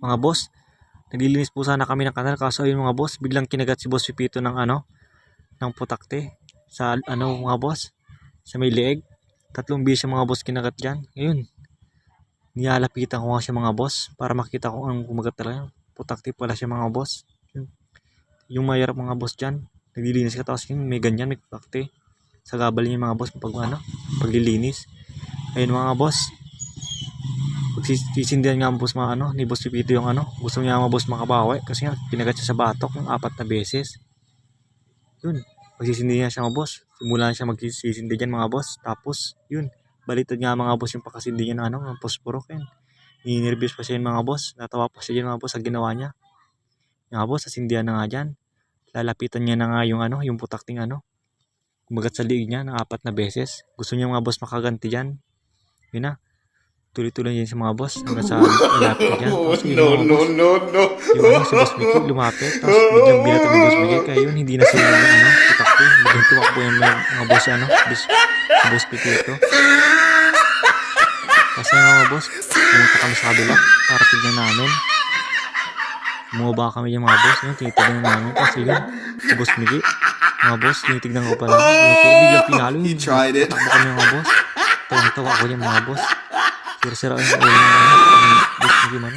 mga boss. Naglilinis po sana kami ng kanal, kaso ayun mga boss, biglang kinagat si Boss Pipito ng ng putakte sa mga boss, sa may leeg. 3 beses mga boss kinagat diyan. Ayun, niyalapitan ko nga siya mga boss para makita ko anong kumagat talaga. Putakte pala siya mga boss. Yung mayarap mga boss diyan, naglilinis ka tapos yung may ganyan, may putakte. Sa gabal niya mga boss paglilinis. Ayun mga boss, pagsisindihan nga boss ni Boss Pipito yung gusto niya mga boss makabawi kasi nga kinagat siya sa batok ng 4 na beses. Yun, magsisindihan siya mga boss. Simulan siya magsisindi dyan mga boss. Tapos yun, balitad nga mga boss yung pakasindi niya ng posporo. Ninervyos pa siya mga boss. Natawa pa siya dyan mga boss sa ginawa niya. Mga boss, sasindihan na nga dyan. Lalapitan niya na nga yung putakting kumagat sa liig niya ng 4 na beses. Gusto niya mga boss makaganti dyan. Yun na. Tuloy-tuloy yan sa mga boss hanggang sa ilapit dyan. Tapos yun mga boss, yung si Boss Mickey lumapit. Tapos biglang binatag ni Boss Mickey. Kaya yun, hindi na sila putakti. Biglang tumakbo yung mga boss si Boss Pipito. Kasi mga boss, pumunta kami sa kabila para tignan namin. Bumaba kami yung mga boss. Yun, tinitignan namin. Kasi yun, si Boss Mickey, mga boss, tinitignan ko pala. Biglang pinalo yun. Patakbo kami mga boss. Tawang-tawa ko yung mga boss. Sira-sira yung ulo ng Boss Mickey man.